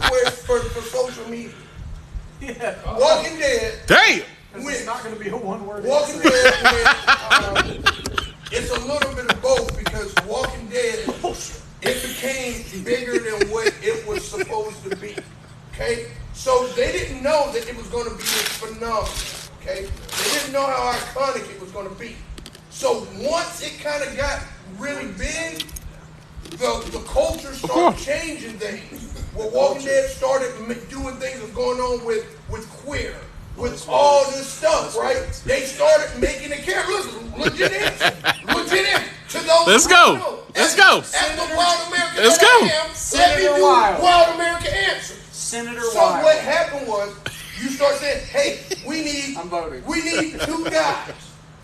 everywhere for social media. Yeah. Walking Dead. Damn. It's not going to be a one-word. Walking Dead. It's a little bit of both because Walking Dead, it became bigger than what it was supposed to be. Okay, so they didn't know that it was going to be this phenomenon. Okay, they didn't know how iconic it was going to be. So once it kind of got really big, the culture started changing things. Well, Walking Dead started doing things that was going on with queer, with all this stuff, right? They started making a character. Listen, legit answer. To those Let's go. Let's go. As the Wild American Let's go. Let me do Wild American answer. Senator So Wild. what happened was, you start saying, hey, we need two guys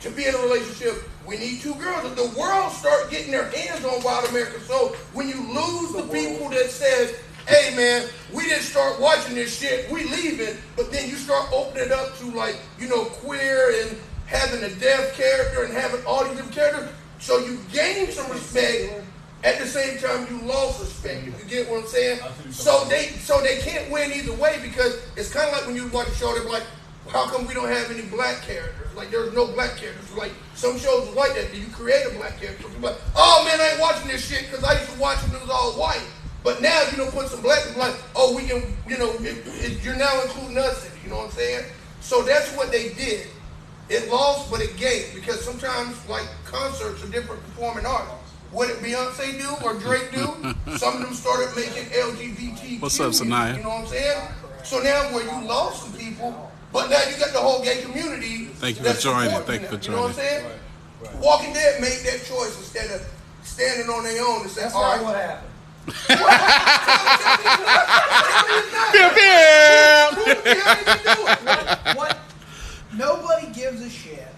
to be in a relationship. We need two girls. And the world start getting their hands on Wild America. So when you lose the people that says, hey man, we didn't start watching this shit, we leaving, but then you start opening it up to like, queer and having a deaf character and having all these different characters. So you gain some respect. At the same time, you lost respect. You get what I'm saying? So they can't win either way because it's kind of like when you watch a show, they're like, how come we don't have any black characters? Like, there's no black characters. Like, some shows are like that. You create a black character. People like, oh man, I ain't watching this shit because I used to watch it when it was all white. But now, put some black people like, oh, we can, you're now including us in it. You know what I'm saying? So that's what they did. It lost, but it gained because sometimes, like, concerts are different performing arts. What did Beyonce do or Drake do? Some of them started making LGBT. What's up, Sanaya? You know what I'm saying? So now where you lost some people, but now you got the whole gay community. Thank you for joining. Thank you for joining. You know what I'm saying? Right. Walking Dead made that choice instead of standing on their own and saying, that's all right, what happened. What? Nobody gives a shit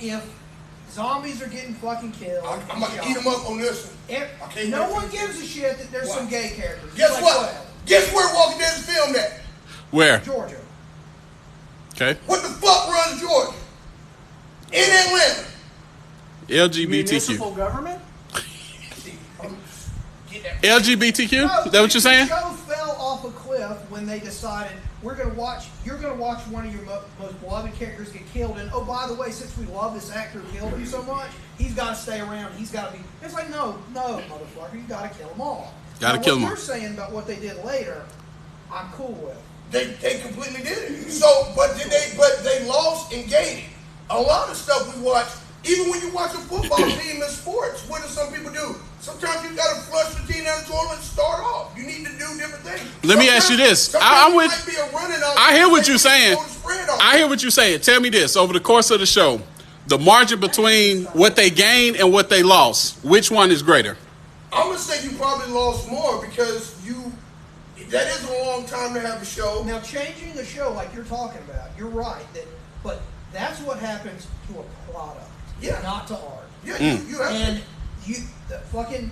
if zombies are getting fucking killed. I'm going to eat them up on this one. No one gives a shit that there's some gay characters. Guess what? Guess where Walking Dead is filmed at? Where? Georgia. Okay. What the fuck runs Georgia? In Atlanta. LGBTQ. Municipal government? LGBTQ? Is that what you're saying? The show fell off a cliff when they decided you're going to watch one of your most beloved characters get killed, and oh, by the way, since we love this actor who killed him so much, he's got to stay around. He's got to be. It's like no, motherfucker, you got to kill them all. Got to kill them all. What you're saying about what they did later, I'm cool with. They completely did it. So, but they lost and gained. A lot of stuff we watch, even when you watch a football team in sports, what do some people do? Sometimes you got to flush the team out of the tournament and start off. You need to do different things. Let me ask you this. I hear what you're saying. I hear what you're saying. Tell me this. Over the course of the show, the margin between what they gained and what they lost, which one is greater? I'm going to say you probably lost more because that is a long time to have a show. Now, changing the show like you're talking about, you're right. But that's what happens to a product, not to art. Yeah, you have and the fucking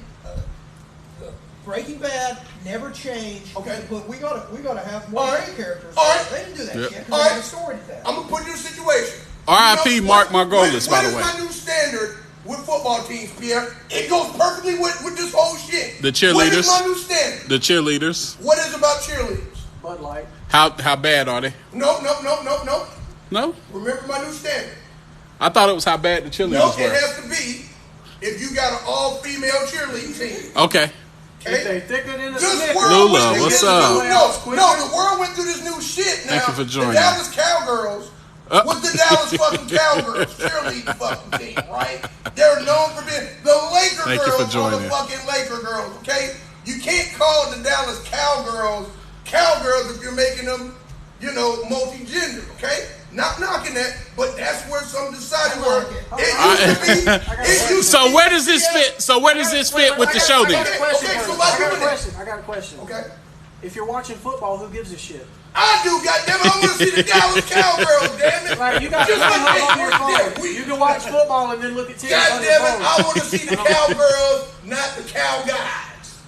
Breaking Bad never changed. Okay, but we gotta have more characters. All right, they didn't do that shit because they had a story to tell. I'm gonna put you in a situation. R.I.P. Mark Margolis, by the way. What is my new standard with football teams, Pierre? It goes perfectly with this whole shit. The cheerleaders. What is my new standard? The cheerleaders. What is about cheerleaders? Bud Light. How bad are they? No. No? Remember my new standard. I thought it was how bad the cheerleaders were. It has to be if you got an all-female cheerleading team. Okay. They thicker than a stick. Lula, what's up? No, the world went through this new shit now. Thank you for joining. The Dallas Cowgirls was the Dallas fucking Cowgirls cheerleading fucking team, right? They're known for being the Laker girls are the fucking Laker girls, okay? You can't call the Dallas Cowgirls if you're making them, multi-gender, okay? Not knocking that, but that's where some decided were. It used to be. So where does this fit? So where does this fit with the show then? I got a question. Okay. If you're watching football, who gives a shit? I do, goddammit. I want to see the Dallas Cowgirls, damn it. Right, you got to on your phone. You can watch football and then look at TV. Goddammit, I want to see the Cowgirls, not the Cow Guys.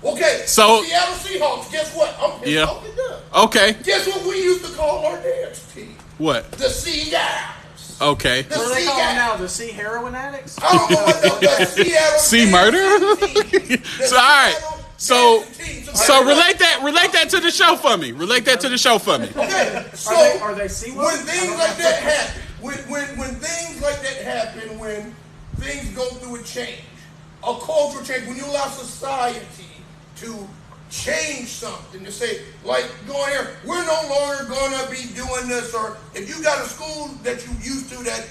Okay, so Seattle Seahawks, guess what? I'm pissed off and done. Okay. Guess what we used to call our dance team? What? The Sea Guys. Okay. What do they call them now? The Sea Heroin Addicts? I don't know what the Seattle Sea Murder? So, all right. So relate that to the show for me. Relate that to the show for me. Okay, so are they when things like that happen, when things like that happen, when things go through a change, a cultural change, when you allow society to change something, to say, like, going here, we're no longer gonna be doing this, or if you got a school that you used to that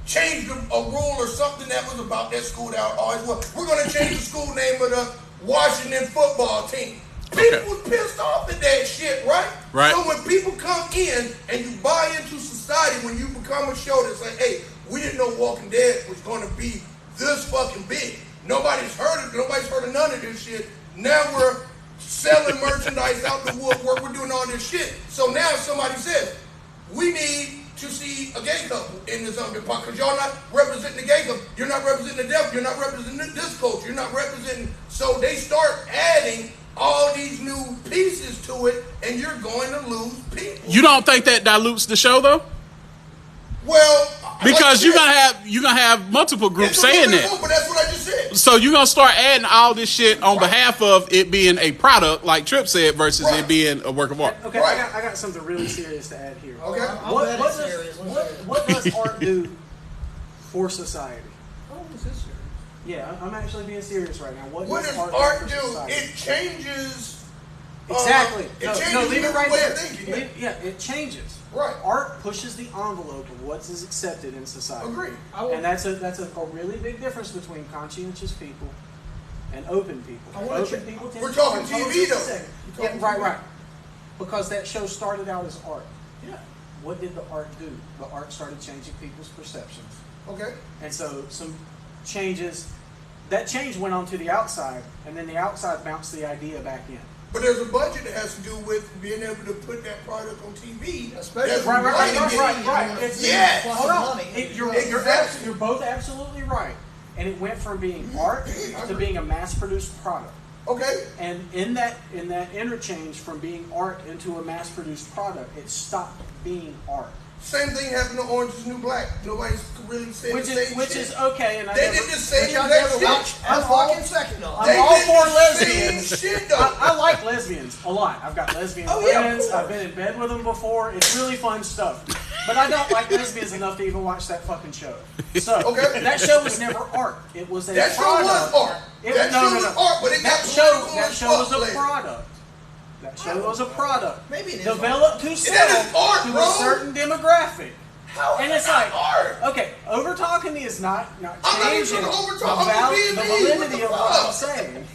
changed a rule or something that was about that school that always was, we're gonna change the school name of the Washington football team. People was pissed off at that shit, right? Right. So when people come in and you buy into society, when you become a show that's like, hey, we didn't know Walking Dead was gonna be this fucking big. Nobody's heard of none of this shit. Now we're selling merchandise out the woodwork, we're doing all this shit. So now somebody says, we need to see a gay couple in the zombie park, because y'all not representing the gay couple, you're not representing the deaf, you're not representing this culture, you're not representing, so they start adding all these new pieces to it, and you're going to lose people. You don't think that dilutes the show though? Well, because you're gonna have multiple groups saying that. More, but that's what I just said. So you're gonna start adding all this shit on behalf of it being a product, like Tripp said, versus it being a work of art. Okay, I got something really serious to add here. Okay. What does art do for society? Oh, is this serious? Yeah, I'm actually being serious right now. What does art do? It changes. Exactly. It leave it right there. Yeah, it changes. Right. Art pushes the envelope of what is accepted in society. Agreed. And that's a really big difference between conscientious people and open people. We're talking TV though. Yeah, right. Because that show started out as art. Yeah. What did the art do? The art started changing people's perceptions. Okay. And so some changes, that change went on to the outside, and then the outside bounced the idea back in. But there's a budget that has to do with being able to put that product on TV. Especially right. Yes. Hold on. You're both absolutely right. And it went from being art to being a mass-produced product. Okay. And in that interchange from being art into a mass-produced product, it stopped being art. Same thing happened to Orange is New Black. Nobody's really saying the same Which shit. is okay. And they did the same shit. I'm fucking second on. I'm all for lesbians. Shit, though. I like lesbians a lot. I've got lesbian friends. I've been in bed with them before. It's really fun stuff. But I don't like lesbians enough to even watch that fucking show. So that show was never art. It was a product. That show was art. That show was art, but it got political. That show was a product. That show was a product. Maybe it is developed to sell to a certain demographic. And it's like art. Okay, over talking is not changing the validity of what I'm saying.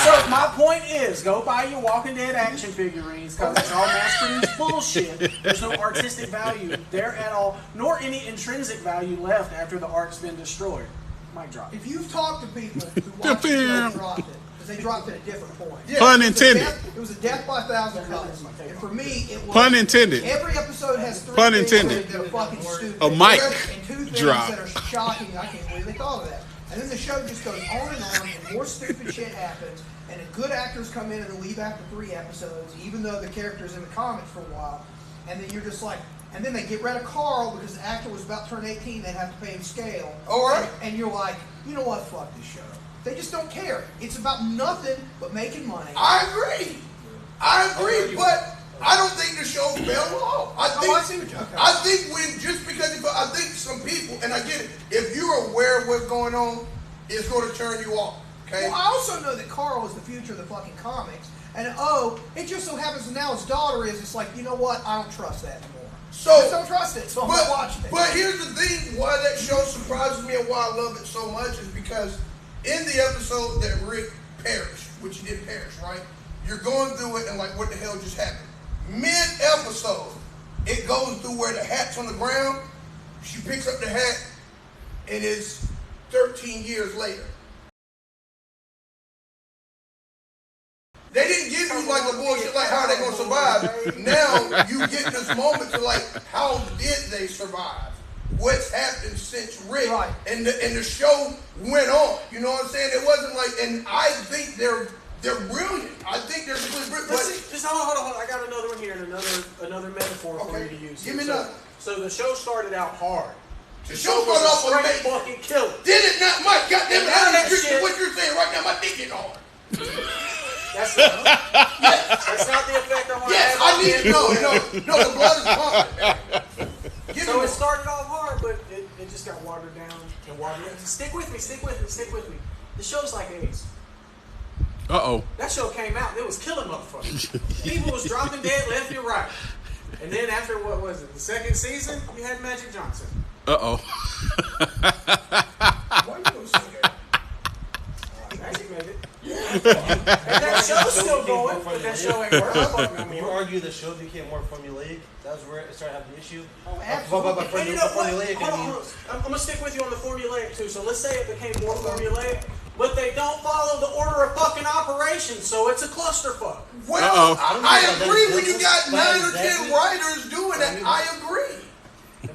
So my point is, go buy your Walking Dead action figurines because it's all mass-produced bullshit. There's no artistic value there at all, nor any intrinsic value left after the art's been destroyed. Mic drop. If you've talked to people who watched the show, dropped it. They dropped it at different points. Yeah. Pun intended. It was a death by 1,000 cuts. And for me, it was... Pun intended. Every episode has three Pun things intended. that are fucking stupid. A mic and two things drop. that are shocking. I can't believe they thought of that. And then the show just goes on, and more stupid shit happens. And the good actors come in and leave after 3 episodes, even though the character's in the comics for a while. And then you're just like... And then they get rid of Carl because the actor was about to turn 18. They'd have to pay him scale. All right. And you're like, you know what? Fuck this show. They just don't care. It's about nothing but making money. I agree, but I don't think the show fell off. I think I think some people, and I get it, if you're aware of what's going on, it's going to turn you off. Okay. Well, I also know that Carl is the future of the fucking comics, and it just so happens that now his daughter is. It's like, you know what? I don't trust that anymore. So I just don't trust it. So I'm not watching it. But here's the thing: why that show surprises me and why I love it so much is because in the episode that Rick perished, which he did perish, right? You're going through it and like, what the hell just happened? Mid-episode, it goes through where the hat's on the ground. She picks up the hat, and it's 13 years later. They didn't give you like a bullshit like how they gonna survive. Now you get this moment to like, how did they survive? What's happened since Rick? Right. And the show went on. You know what I'm saying? It wasn't like, and I think they're brilliant. I think they're really brilliant. Just hold on. I got another one here and another metaphor for you to use. Give me another. So the show started out hard. The show started off with May. Fucking killer. Did it not, Mike? Goddamn it! I understand what you're saying right now. My dick getting hard. That's not the effect I want to have. I need to know. No, the blood is pumping. So it started off hard, but it just got watered down and watered down. Stick with me. The show's like Daze. Uh-oh. That show came out, it was killing motherfuckers. People was dropping dead left and right. And then after, what was it, the second season, you had Magic Johnson. Uh-oh. Why you gonna say that? Magic made it. And that show's still going, but that show ain't working. When you argue the show became more formulaic, that was where it started having an issue. Oh, absolutely. And you know what? Hold on. I'm going to stick with you on the formulaic, too. So let's say it became more formulaic, but they don't follow the order of fucking operations, so it's a clusterfuck. Well, I agree when you got 9 or 10 writers doing that. I agree.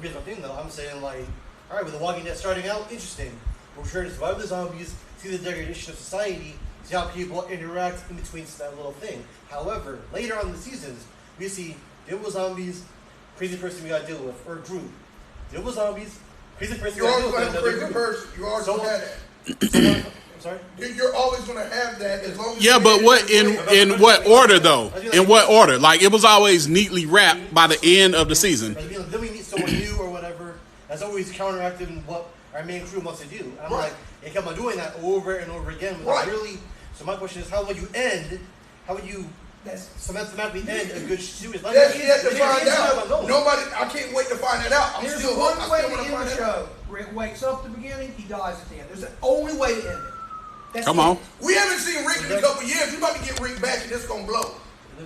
Here's my thing, though. I'm saying, like, all right, with The Walking Dead starting out, interesting. We're trying to survive the zombies, see the degradation of society, see how people interact in between that little thing. However, later on in the seasons, we see there was zombies, crazy person we gotta deal with, or group. There was zombies, crazy person we gotta deal with. You're always gonna have a crazy person. You always gonna have that. I'm sorry? You're always gonna have that as long as. Yeah, but what in what order though? In what order? Like it was always neatly wrapped by the end of the season. Then we meet someone new or whatever. That's always counteracting what our main crew wants to do. And I'm like, they kept on doing that over and over again. Really. So my question is, how would you end? How would you systematically end a good series? That's yet to find out. Nobody. I can't wait to find that out. There's one way to end the show. Rick wakes up at the beginning. He dies at the end. There's the only way to end it. That's Come on. We haven't seen Rick in a couple years. We about to get Rick back, and it's gonna blow.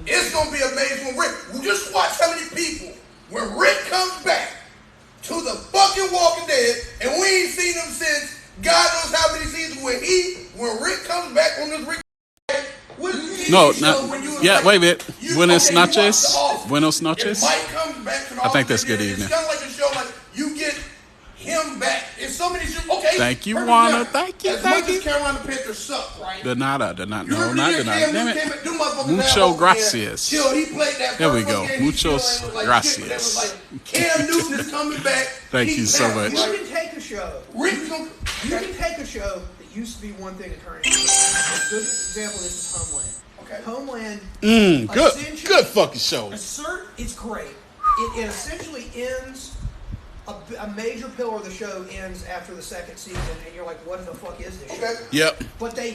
It's gonna be amazing when Rick. Just watch how many people when Rick comes back to the fucking Walking Dead, and we ain't seen him since God knows how many seasons. When Rick comes back on this Rick. No, yeah, wait a minute. Buenos noches. Buenos noches. Mike comes back to the I think that's good evening. It's kind of like a show like you get him back. It's so many shows. Okay. Thank you, Juana. Thank you. As much as Carolina Panthers suck, right? De nada. No, not de nada. Damn it. Mucho Mucho gracias. He played that There we go. game, Muchos gracias. That was like, Cam Newton is coming back. Thank you so much. You can take a show. You can take a show that used to be one thing and turn it into another. A good example of this is Homeland. Okay. Homeland. Good fucking show. It's great. It essentially ends. A major pillar of the show ends after the second season, and you're like, "What the fuck is this show?" Yep. But they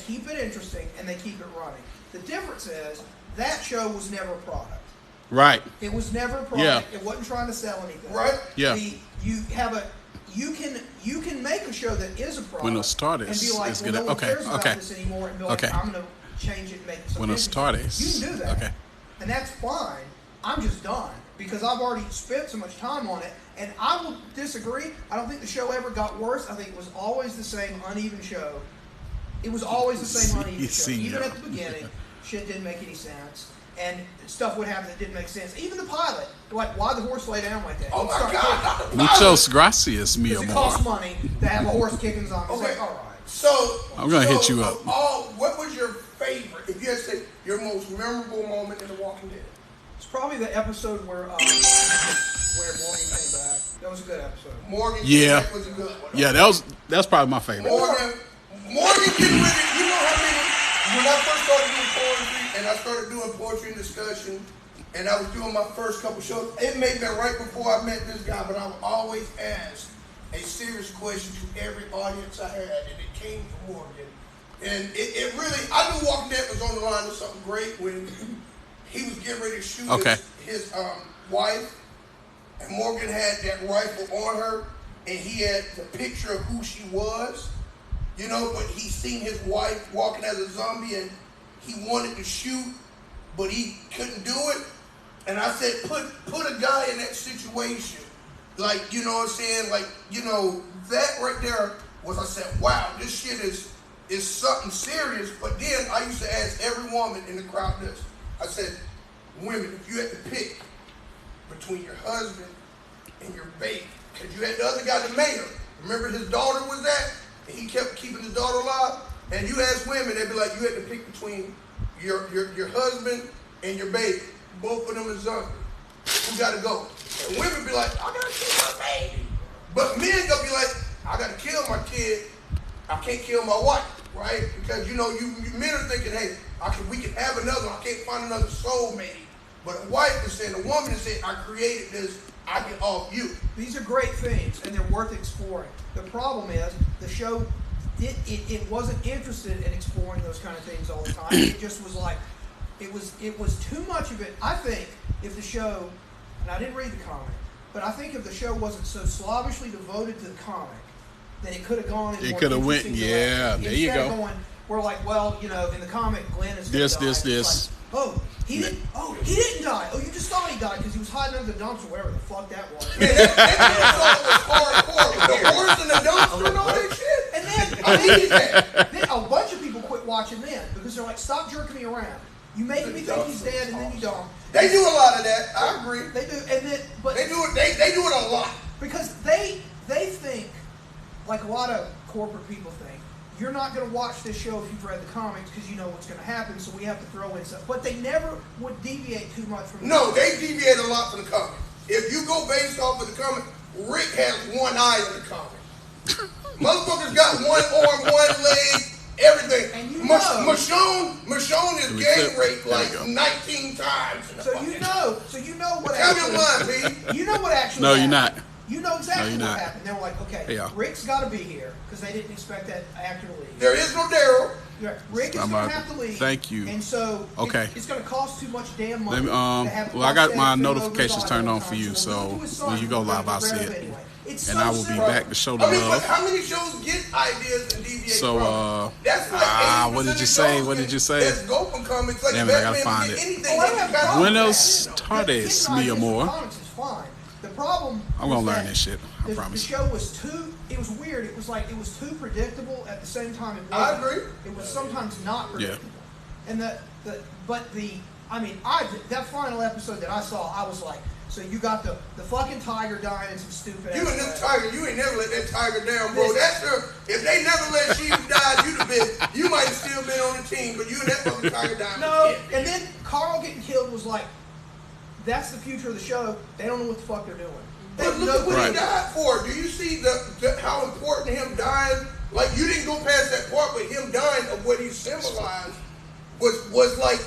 keep it interesting and they keep it running. The difference is that show was never a product. Right. It was never a product. Yeah. It wasn't trying to sell anything. Right. Yeah. You can make a show that is a product. Buenos tardes. And be like, well, no one cares about this anymore, and be like, I'm going to change it and make it something. Buenos tardes. You can do that. Okay. And that's fine. I'm just done because I've already spent so much time on it. And I will disagree. I don't think the show ever got worse. I think it was always the same uneven show. It was always the same uneven show. Even at the beginning, shit didn't make any sense. And stuff would happen that didn't make sense. Even the pilot. Like, why'd the horse lay down like that? Oh, my God. Muchos gracias, mi amor. Because it costs money to have a horse kicking zombies. Okay. Like, all right. So, I'm going to hit you up. What was your favorite, if you had to say, your most memorable moment in The Walking Dead? It's probably the episode where Morgan came back. That was a good episode. Morgan came back was a good one. Yeah, that's probably my favorite. Morgan getting ready. You know how many, when I first started doing poetry, and I started doing poetry and discussion, and I was doing my first couple shows, it may have been right before I met this guy, but I would always ask a serious question to every audience I had, and it came from Morgan. And it really, I knew Walking Dead was on the line of something great when he was getting ready to shoot his wife, and Morgan had that rifle on her, and he had the picture of who she was, you know, but he seen his wife walking as a zombie, and he wanted to shoot, but he couldn't do it. And I said, put a guy in that situation, like, you know what I'm saying, like, you know, that right there was, I said, wow, this shit is something serious. But then I used to ask every woman in the crowd this. I said, women, if you had to pick between your husband and your baby, because you had the other guy, the mayor, remember his daughter was that, and he kept keeping his daughter alive, and you ask women, they'd be like, you had to pick between your husband and your baby. Both of them is zombies. Who got to go? And women be like, I got to keep my baby. But men gonna be like, I gotta kill my kid. I can't kill my wife, right? Because you men are thinking, hey, we can have another. I can't find another soulmate. But a wife is saying, a woman is saying, I created this. I can off you. These are great themes, and they're worth exploring. The problem is the show it wasn't interested in exploring those kind of things all the time. It just was like it was too much of it. I think if the show, and I didn't read the comic, but I think if the show wasn't so slavishly devoted to the comic, then it could have gone in. It could have went. Yeah, there you go. Going, we're like, well, in the comic, Glenn is this. Like, oh, he didn't die. Oh, you just thought he died because he was hiding under the dumpster, whatever the fuck that was. Man, that was hardcore. The horse in the dumpster and all that shit. And then a bunch of people quit watching then because they're like, stop jerking me around. You making me think he's dead and then you don't. They do a lot of that. I agree. They do, and then but they do it. They do it a lot because they think like a lot of corporate people think. You're not going to watch this show if you've read the comics because you know what's going to happen, so we have to throw in stuff. But they never would deviate too much from No, they deviate a lot from the comic. If you go based off of the comic, Rick has one eye in the comic. Motherfucker's got one arm, one leg, everything. And Michonne is gang raped like 19 times. So you know what Tell actually me one, B. You know what actually No, happened. you're not. You know exactly No, what happened. They were like, okay, Rick's got to be here because they didn't expect that actor to leave. There is no Daryl. Rick is going to have to leave. Thank you. And so it's going to cost too much damn money. I got my notifications turned on for you, so when you go live, I'll see it. Anyway. And I will be back to show the love. How many shows get ideas and deviate So, from? That's like what did you say? What did you say? That's Gotham comics. Like Damn it, I gotta find it. Buenos tardes, mi amor. The problem I'm gonna learn this shit. I promise. The show was it was weird. It was like it was too predictable at the same time. I agree. It was sometimes not predictable. Yeah. And that final episode that I saw, I was like, so you got the fucking tiger dying and some stupid. You and this tiger, you ain't never let that tiger down, bro. If they never let Sheep die, you might have still been on the team, but you and that fucking tiger down. No, and then Carl getting killed was like, that's the future of the show. They don't know what the fuck they're doing. But look at what he died for. Do you see how important him dying? Like you didn't go past that part, but him dying of what he symbolized was like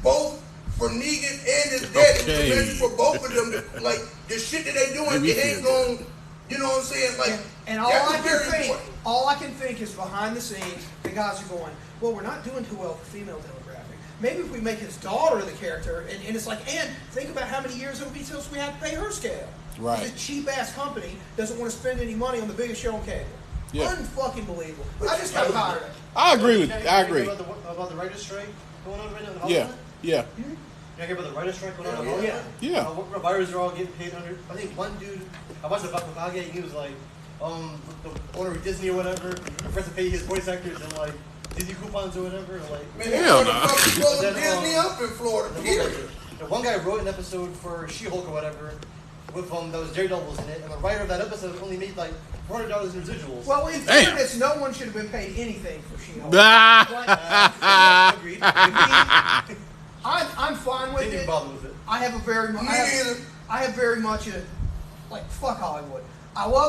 both for Negan and his dad. It was a message for both of them. Like the shit that they doing, it ain't going. You know what I'm saying? Like, and all I can think is behind the scenes, the guys are going, well, we're not doing too well for female demographic. Maybe if we make his daughter the character, and it's like, and think about how many years it'll be till we have to pay her scale. Right. The cheap ass company doesn't want to spend any money on the biggest show on cable. Yeah. Unfucking believable. I just got tired of it. I agree. About the writer's strike going on right now in Hollywood? Yeah. You hear about the writer's strike going on in Hollywood? Yeah. Writers are all getting paid under. I think one dude, I watched the Bakage, and he was like, the owner of Disney or whatever, prefers to pay his voice actors in like Disney coupons or whatever. Like, man, hell no. Disney up in Florida. The one guy wrote an episode for She-Hulk or whatever with that was Daredevils in it, and the writer of that episode only made like $400 in residuals. Well, in fairness, no one should have been paid anything for She-Hulk. Agreed. I'm fine with Didn't it. bother with it. I have very much a fuck Hollywood. I love